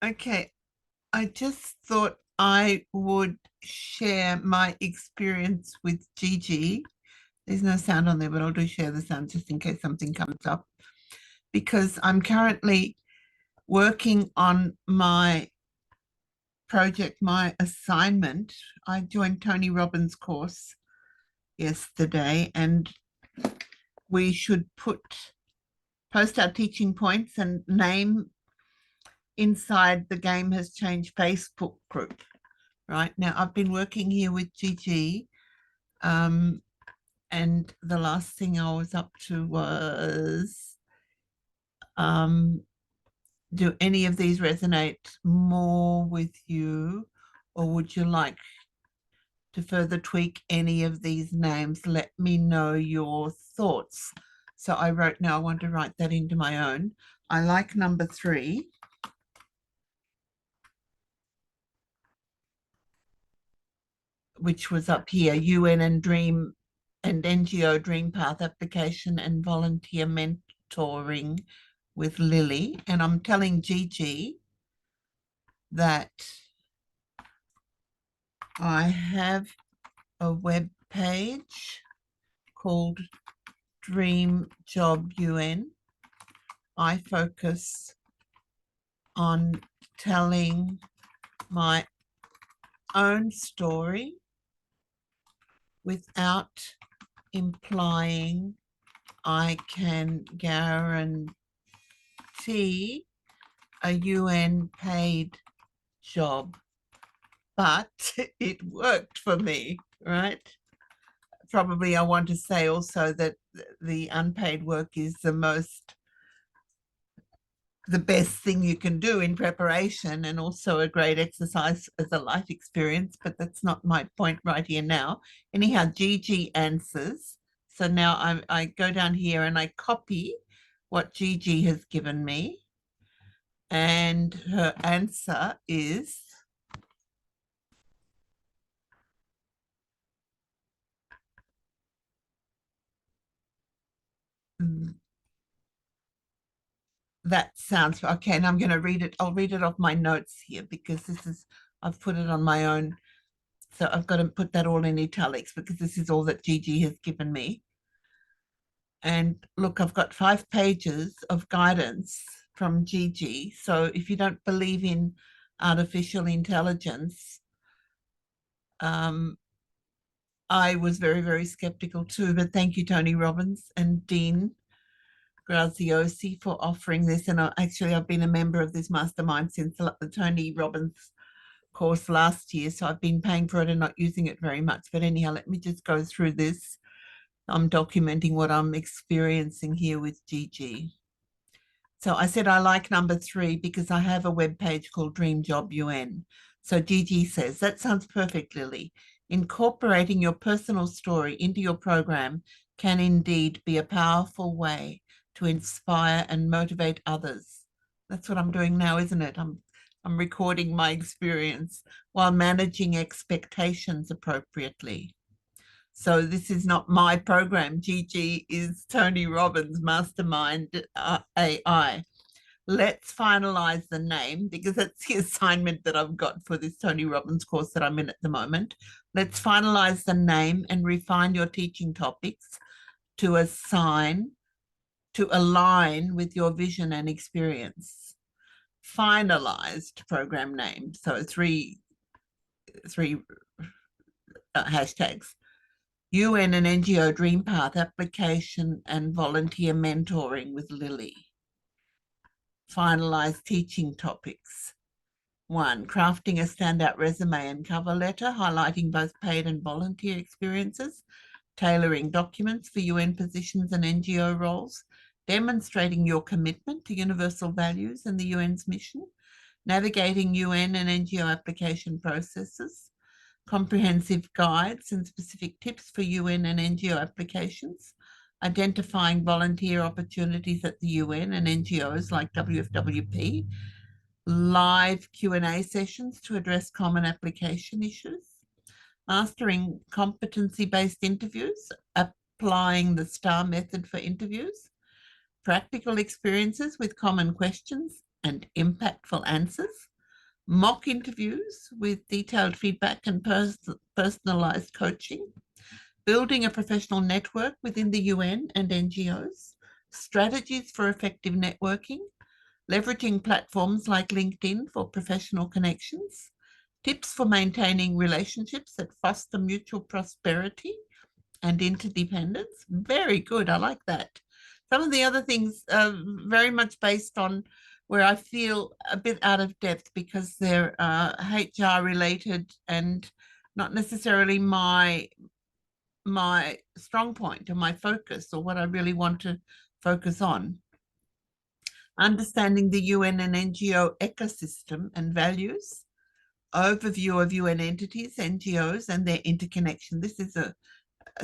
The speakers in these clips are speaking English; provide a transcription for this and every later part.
Okay, I just thought I would share my experience with Gigi. There's no sound on there, but I'll do share the sound just in case something comes up. Because I'm currently working on my project, my assignment. I joined Tony Robbins' course yesterday, and we should post our teaching points and name inside the Game Has Changed Facebook group. Right now, I've been working here with Gigi, um, and the last thing I was up to was, um, do any of these resonate more with you, or would you like to further tweak any of these names? Let me know your thoughts. So I wrote, now I want to write that into my own. I like number 3, which was up here, UN and Dream and NGO Dream Path application and volunteer mentoring with Lily. And I'm telling Gigi that I have a web page called Dream Job UN. I focus on telling my own story without implying I can guarantee a UN paid job, but it worked for me, right? Probably I want to say also that the unpaid work is the best thing you can do in preparation, and also a great exercise as a life experience, but that's not my point right here now. Anyhow, Gigi answers. So now I go down here and I copy what Gigi has given me, and her answer is that sounds okay. And I'm going to read it. I'll read it off my notes here because I've put it on my own. So I've got to put that all in italics because this is all that Gigi has given me. And look, I've got 5 pages of guidance from Gigi. So if you don't believe in artificial intelligence, I was very, very skeptical too. But thank you, Tony Robbins and Dean Graziosi, for offering this. And I've been a member of this mastermind since the Tony Robbins course last year. So I've been paying for it and not using it very much. But anyhow, let me just go through this. I'm documenting what I'm experiencing here with Gigi. So I said I like number 3 because I have a web page called Dream Job UN. So Gigi says, that sounds perfect, Lily. Incorporating your personal story into your program can indeed be a powerful way to inspire and motivate others. That's what I'm doing now, isn't it? I'm recording my experience while managing expectations appropriately. So this is not my program. Gigi is Tony Robbins' mastermind AI. Let's finalize the name because that's the assignment that I've got for this Tony Robbins course that I'm in at the moment. Let's finalize the name and refine your teaching topics to align with your vision and experience. Finalized program name. So three hashtags. UN and NGO Dream Path application and volunteer mentoring with Lily. Finalize teaching topics. 1, crafting a standout resume and cover letter, highlighting both paid and volunteer experiences, tailoring documents for UN positions and NGO roles, demonstrating your commitment to universal values and the UN's mission, navigating UN and NGO application processes, comprehensive guides and specific tips for UN and NGO applications, identifying volunteer opportunities at the UN and NGOs like WFWP, live Q&A sessions to address common application issues, mastering competency-based interviews, applying the STAR method for interviews, practical experiences with common questions and impactful answers, mock interviews with detailed feedback and personalized coaching, building a professional network within the UN and NGOs, strategies for effective networking, leveraging platforms like LinkedIn for professional connections, tips for maintaining relationships that foster mutual prosperity and interdependence. Very good. I like that. Some of the other things are very much based on where I feel a bit out of depth because they're HR related and not necessarily my strong point or my focus or what I really want to focus on. Understanding the UN and NGO ecosystem and values, overview of UN entities, NGOs, and their interconnection. This is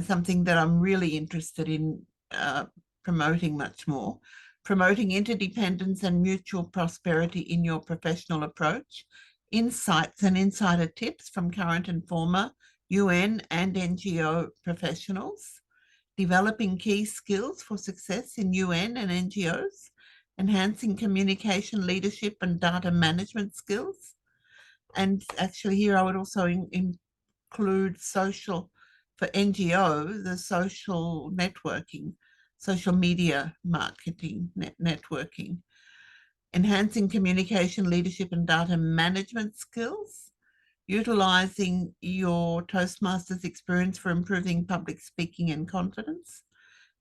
something that I'm really interested in promoting much more. Promoting interdependence and mutual prosperity in your professional approach. Insights and insider tips from current and former UN and NGO professionals. Developing key skills for success in UN and NGOs. Enhancing communication, leadership, and data management skills. And actually here I would also include social, for NGO, the social networking, social media marketing, networking, enhancing communication, leadership, and data management skills, utilizing your Toastmasters experience for improving public speaking and confidence,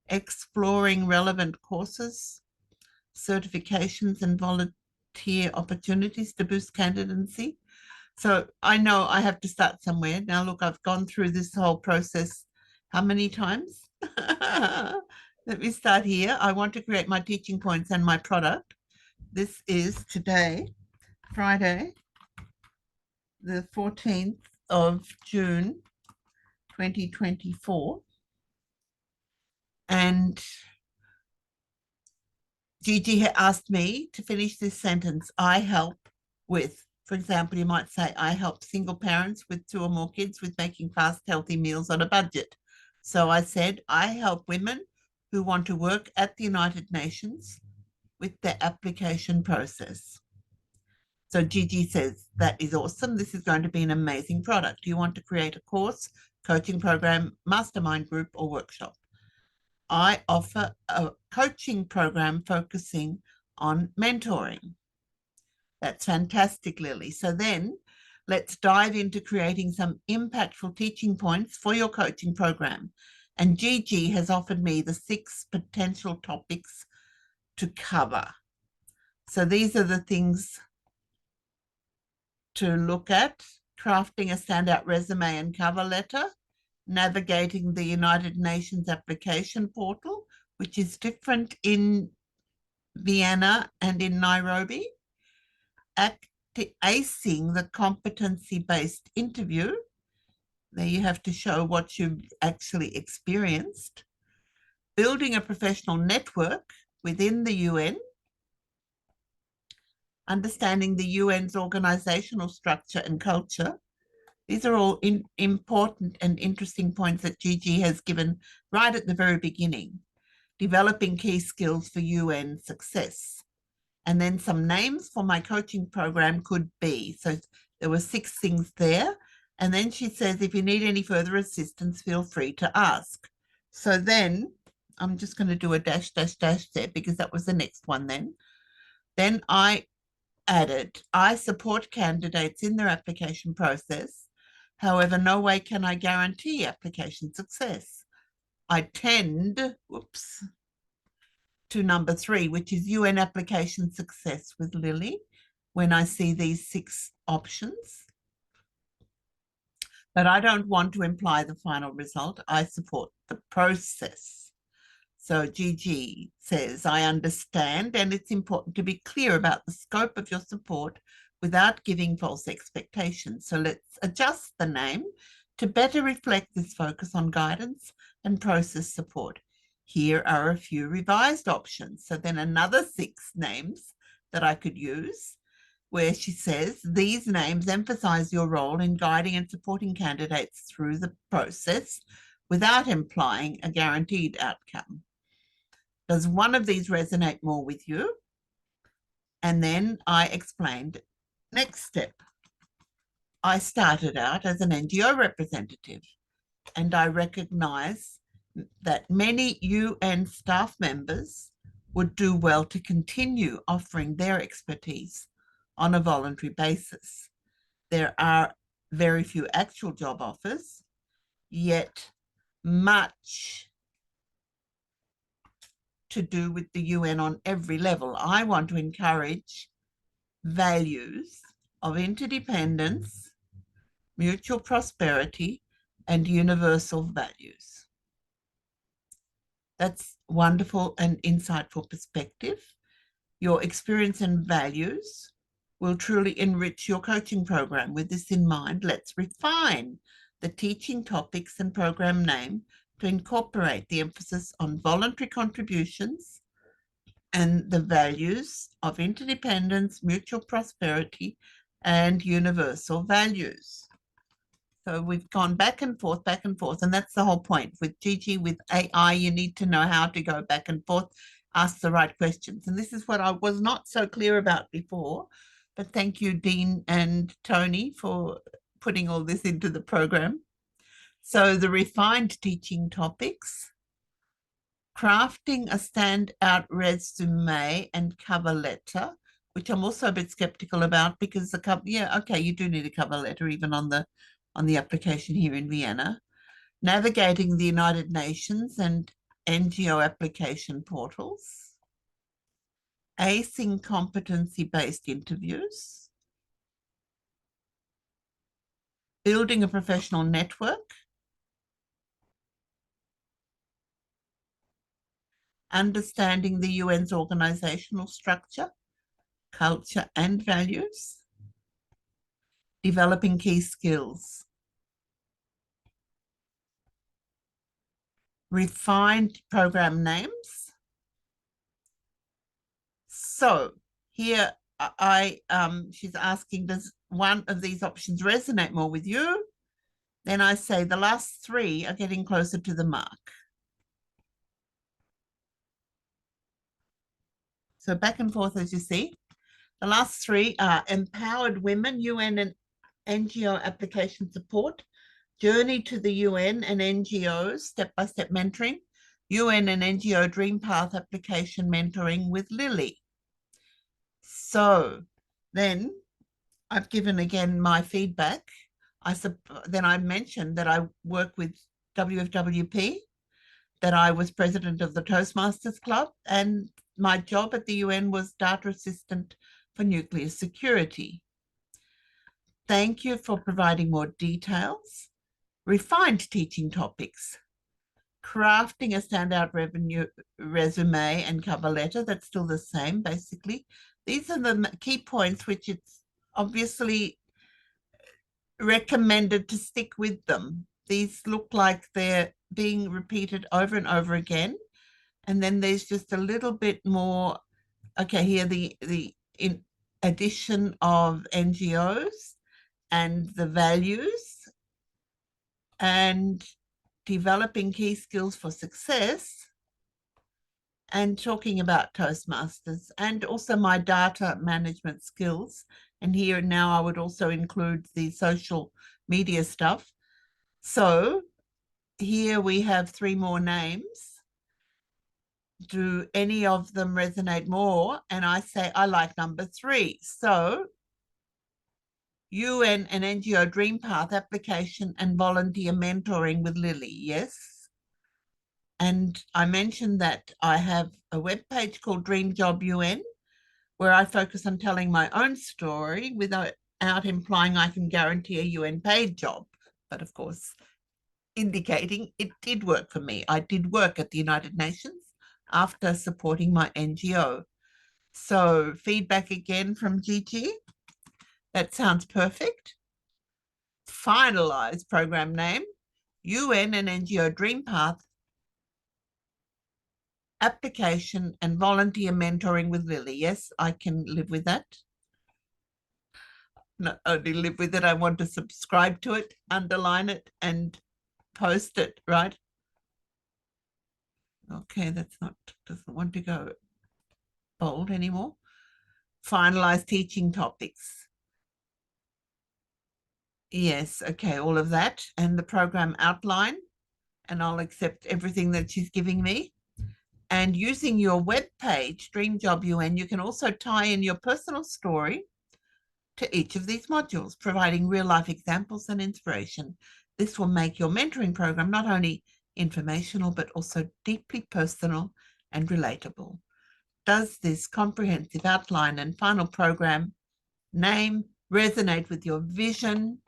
exploring relevant courses, certifications, and volunteer opportunities to boost candidacy. So I know I have to start somewhere. Now, look, I've gone through this whole process how many times? Let me start here. I want to create my teaching points and my product. This is today, Friday, the 14th of June, 2024. And Gigi asked me to finish this sentence. I help with, for example, you might say, I help single parents with 2 or more kids with making fast, healthy meals on a budget. So I said, I help women who want to work at the United Nations with their application process. So Gigi says, that is awesome. This is going to be an amazing product. Do you want to create a course, coaching program, mastermind group, or workshop? I offer a coaching program focusing on mentoring. That's fantastic, Lily. So then let's dive into creating some impactful teaching points for your coaching program. And Gigi has offered me the 6 potential topics to cover. So these are the things to look at: crafting a standout resume and cover letter, navigating the United Nations application portal, which is different in Vienna and in Nairobi, acing the competency-based interview. There you have to show what you've actually experienced. Building a professional network within the UN, understanding the UN's organizational structure and culture. These are all important and interesting points that Gigi has given right at the very beginning. Developing key skills for UN success. And then some names for my coaching program could be. So there were 6 things there. And then she says, if you need any further assistance, feel free to ask. So then I'm just going to do a dash, dash, dash there because that was the next one then. Then I added, I support candidates in their application process. However, no way can I guarantee application success. I tend, to number 3, which is UN application success with Lily, when I see these 6 options. But I don't want to imply the final result. I support the process. So Gigi says, I understand, and it's important to be clear about the scope of your support without giving false expectations. So let's adjust the name to better reflect this focus on guidance and process support. Here are a few revised options. So then another 6 names that I could use, where she says, these names emphasize your role in guiding and supporting candidates through the process without implying a guaranteed outcome. Does one of these resonate more with you? And then I explained, next step, I started out as an NGO representative, and I recognize that many UN staff members would do well to continue offering their expertise on a voluntary basis. There are very few actual job offers, yet much to do with the UN on every level. I want to encourage values of interdependence, mutual prosperity, and universal values. That's wonderful and insightful perspective. Your experience and values will truly enrich your coaching program. With this in mind, let's refine the teaching topics and program name to incorporate the emphasis on voluntary contributions and the values of interdependence, mutual prosperity, and universal values. So we've gone back and forth, and that's the whole point. With Gigi, with AI, you need to know how to go back and forth, ask the right questions. And this is what I was not so clear about before, but thank you, Dean and Tony, for putting all this into the program. So the refined teaching topics: crafting a standout resume and cover letter, which I'm also a bit skeptical about because the cover, yeah, okay, you do need a cover letter even on the application here in Vienna. Navigating the United Nations and NGO application portals. Acing competency-based interviews. Building a professional network. Understanding the UN's organizational structure, culture, and values. Developing key skills. Refined program names. So here she's asking, does one of these options resonate more with you? Then I say the last three are getting closer to the mark. So back and forth, as you see. The last three are empowered women, UN and NGO application support, journey to the UN and NGOs, step-by-step mentoring, UN and NGO Dream Path application mentoring with Lily. So then I've given again my feedback. Then I mentioned that I work with WFWP, that I was president of the Toastmasters Club, and my job at the UN was data assistant for nuclear security. Thank you for providing more details. Refined teaching topics. Crafting a standout resume and cover letter. That's still the same, basically. These are the key points which it's obviously recommended to stick with them. These look like they're being repeated over and over again. And then there's just a little bit more, okay, here the in addition of NGOs and the values and developing key skills for success and talking about Toastmasters and also my data management skills. And here now I would also include the social media stuff. So here we have three more names. Do any of them resonate more? And I say I like number three. So UN and NGO Dream Path application and volunteer mentoring with Lily, yes. And I mentioned that I have a webpage called Dream Job UN, where I focus on telling my own story without implying I can guarantee a UN paid job. But of course, indicating it did work for me. I did work at the United Nations after supporting my NGO. So feedback again from Gigi. That sounds perfect. Finalized program name, UN and NGO Dream Path application and volunteer mentoring with Lily. Yes, I can live with that. Not only live with it, I want to subscribe to it, underline it, and post it, right? Okay, that's not, doesn't want to go bold anymore. Finalize teaching topics. Yes, okay, all of that. And the program outline, and I'll accept everything that she's giving me. And using your web page, Dream Job UN, you can also tie in your personal story to each of these modules, providing real life examples and inspiration. This will make your mentoring program not only informational, but also deeply personal and relatable. Does this comprehensive outline and final program name resonate with your vision?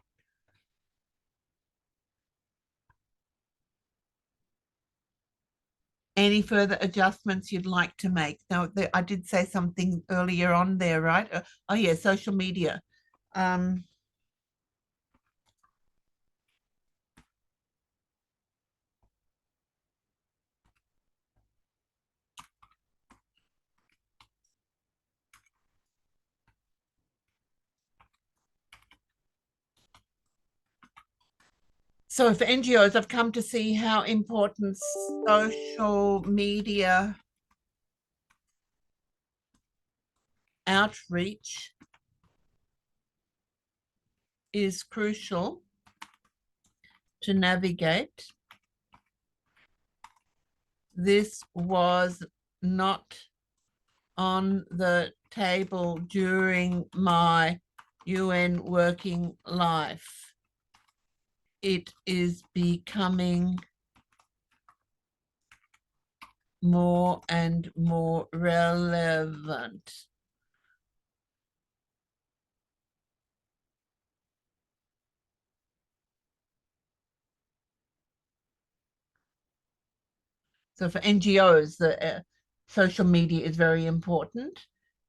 Any further adjustments you'd like to make? Now, I did say something earlier on there, right? Oh, yeah, social media. Um, so if NGOs have come to see how important social media outreach is crucial to navigate. This was not on the table during my UN working life. It is becoming more and more relevant. So for NGOs, the social media is very important.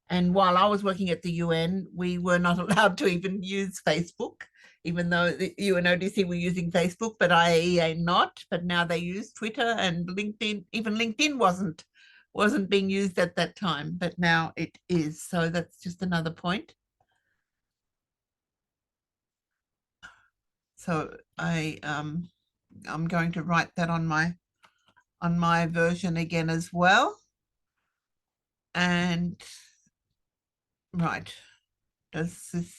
And while I was working at the UN, we were not allowed to even use Facebook, even though the UNODC were using Facebook, but IAEA not. But now they use Twitter and LinkedIn. Even LinkedIn wasn't being used at that time, but now it is. So that's just another point. So I'm going to write that on my version again as well. And right, does this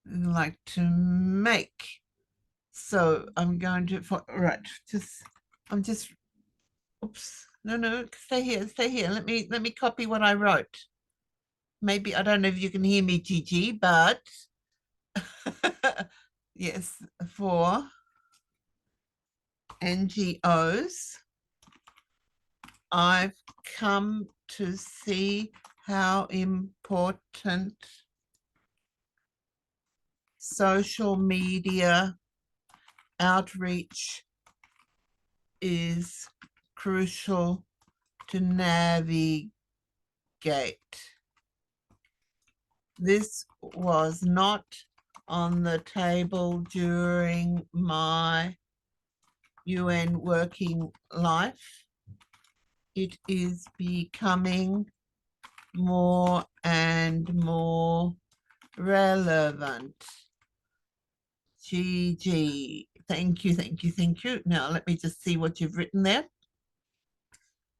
like to make? So I'm going to, right, I'm just, oops, no, stay here. Let me copy what I wrote. Maybe, I don't know if you can hear me, Gigi, but yes, for NGOs, I've come to see how important social media outreach is crucial to navigate. This was not on the table during my UN working life. It is becoming more and more relevant. GG. Thank you. Now let me just see what you've written there.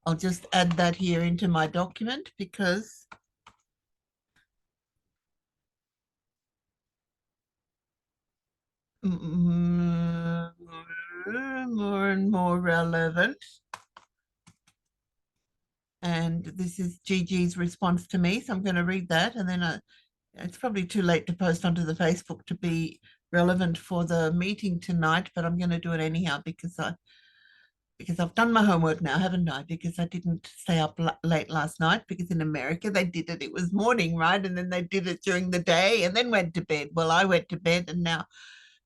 I'll just add that here into my document because more and more relevant. And this is Gigi's response to me. So I'm going to read that, and then it's probably too late to post onto the Facebook to be relevant for the meeting tonight, but I'm going to do it anyhow because I've done my homework now, haven't I? Because I didn't stay up late last night, because in America they did it was morning, right? And then they did it during the day and then went to bed. Well, I went to bed, and now,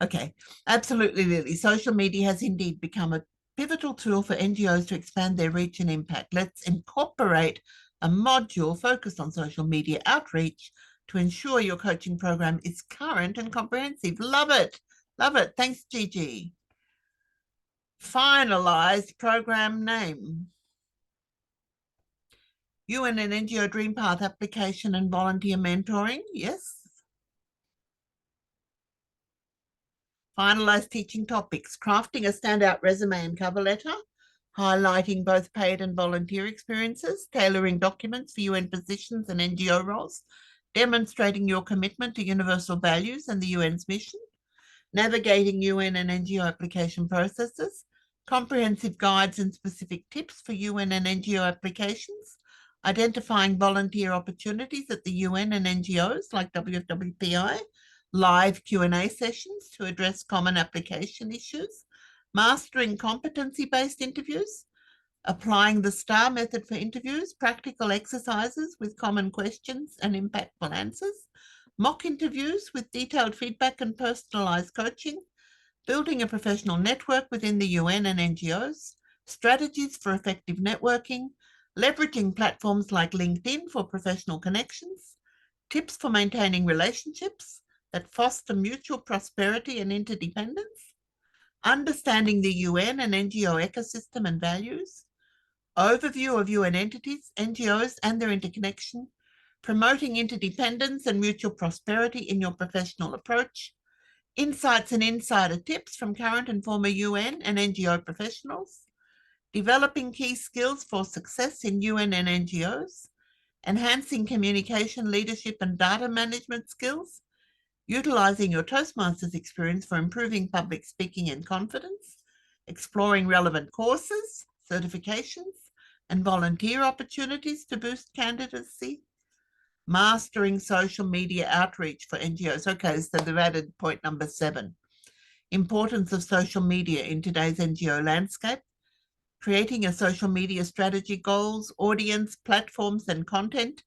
okay, absolutely, Lily. Social media has indeed become a pivotal tool for NGOs to expand their reach and impact. Let's incorporate a module focused on social media outreach to ensure your coaching program is current and comprehensive. Love it. Love it. Thanks, Gigi. Finalized program name. UN and NGO Dream Path application and volunteer mentoring. Yes. Finalized teaching topics. Crafting a standout resume and cover letter. highlighting both paid and volunteer experiences, tailoring documents for UN positions and NGO roles, demonstrating your commitment to universal values and the UN's mission, navigating UN and NGO application processes, comprehensive guides and specific tips for UN and NGO applications, identifying volunteer opportunities at the UN and NGOs like WFWPI, live Q&A sessions to address common application issues, mastering competency-based interviews, applying the STAR method for interviews, practical exercises with common questions and impactful answers, mock interviews with detailed feedback and personalized coaching, building a professional network within the UN and NGOs, strategies for effective networking, leveraging platforms like LinkedIn for professional connections, tips for maintaining relationships that foster mutual prosperity and interdependence, understanding the UN and NGO ecosystem and values, overview of UN entities, NGOs, and their interconnection, promoting interdependence and mutual prosperity in your professional approach, insights and insider tips from current and former UN and NGO professionals, developing key skills for success in UN and NGOs, enhancing communication, leadership, and data management skills, utilizing your Toastmasters experience for improving public speaking and confidence, exploring relevant courses, certifications, and volunteer opportunities to boost candidacy, mastering social media outreach for NGOs. Okay, so they've added point number 7. Importance of social media in today's NGO landscape, creating a social media strategy, goals, audience, platforms, and content,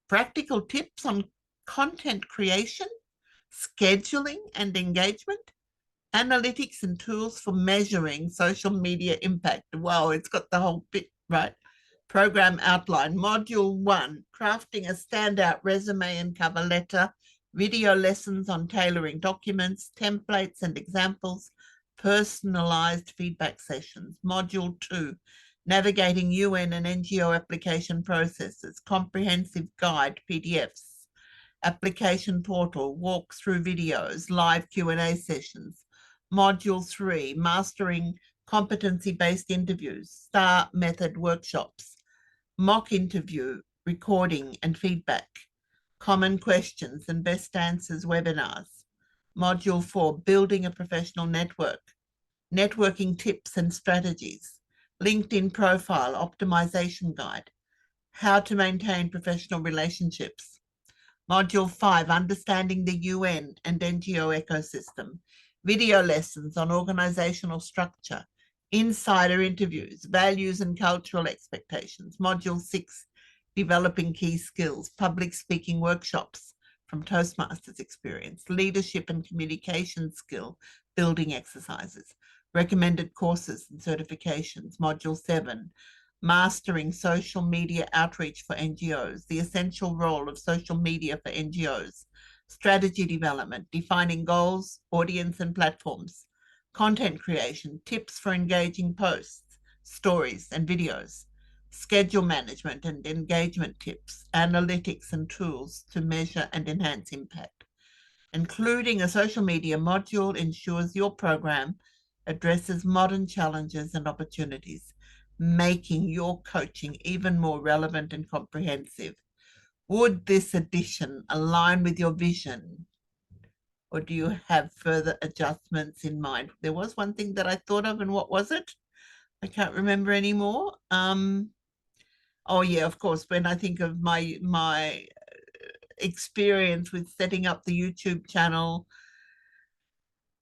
practical tips on content creation, scheduling and engagement, analytics and tools for measuring social media impact. Wow, it's got the whole bit, right? Program outline, module 1, crafting a standout resume and cover letter, video lessons on tailoring documents, templates and examples, personalized feedback sessions. Module 2, navigating UN and NGO application processes, comprehensive guide PDFs, application portal, walkthrough videos, live Q&A sessions. Module 3, mastering competency-based interviews, STAR method workshops, mock interview, recording and feedback, common questions and best answers webinars. Module 4, building a professional network, networking tips and strategies, LinkedIn profile optimization guide, how to maintain professional relationships. Module 5, understanding the UN and NGO ecosystem, video lessons on organizational structure, insider interviews, values and cultural expectations. Module 6, developing key skills, public speaking workshops from Toastmasters experience, leadership and communication skill building exercises, recommended courses and certifications. Module 7, mastering social media outreach for NGOs, the essential role of social media for NGOs, strategy development, defining goals, audience and platforms, content creation, tips for engaging posts, stories and videos, schedule management and engagement tips, analytics and tools to measure and enhance impact. Including a social media module ensures your program addresses modern challenges and opportunities, making your coaching even more relevant and comprehensive. Would this addition align with your vision, or do you have further adjustments in mind? There was one thing that I thought of, and what was it? I can't remember anymore. Oh yeah, of course, when I think of my experience with setting up the YouTube channel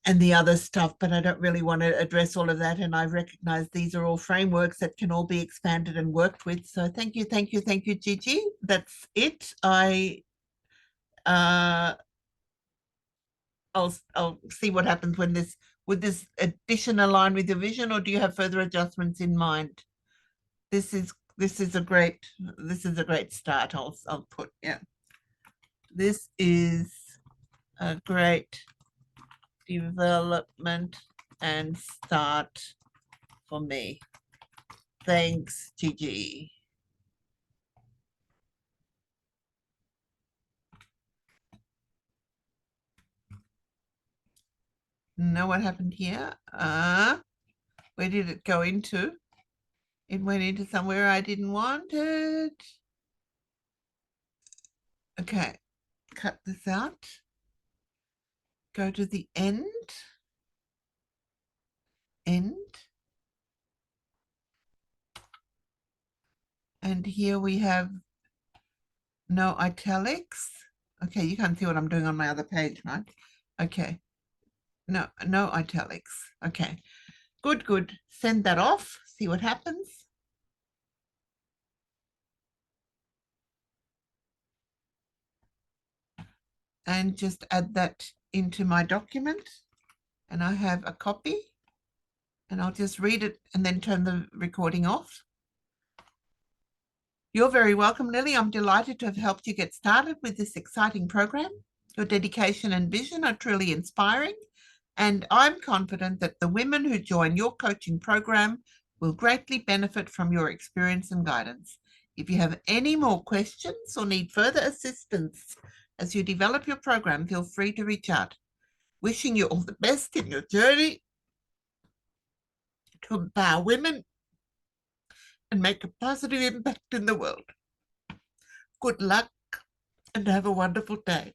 and the other stuff, but I don't really want to address all of that. And I recognize these are all frameworks that can all be expanded and worked with. So thank you, thank you, thank you, Gigi. That's it. I'll see what happens when would this addition align with your vision, or do you have further adjustments in mind? This is a great start. I'll put, yeah. This is a great development and start for me. Thanks, Gigi. Know what happened here? Where did it go into? It went into somewhere I didn't want it. Okay, cut this out. Go to the end. End. And here we have no italics. Okay, you can't see what I'm doing on my other page, right? Okay. No italics. Okay. Good, good. Send that off. See what happens. And just add that into my document. And I have a copy. And I'll just read it and then turn the recording off. You're very welcome, Lily. I'm delighted to have helped you get started with this exciting program. Your dedication and vision are truly inspiring, and I'm confident that the women who join your coaching program will greatly benefit from your experience and guidance. If you have any more questions or need further assistance as you develop your program, feel free to reach out. Wishing you all the best in your journey to empower women and make a positive impact in the world. Good luck and have a wonderful day.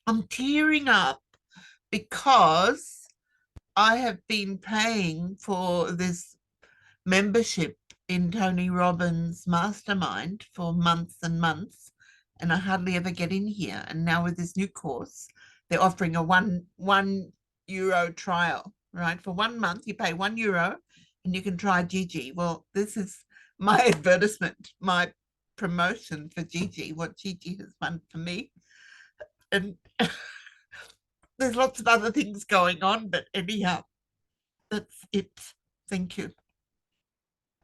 I'm tearing up because I have been paying for this membership in Tony Robbins' mastermind for months and months, and I hardly ever get in here. And now with this new course, they're offering a one euro trial, right? For 1 month, you pay €1 and you can try Gigi. Well, this is my advertisement, my promotion for Gigi, what Gigi has done for me. And there's lots of other things going on, but anyhow, that's it. Thank you.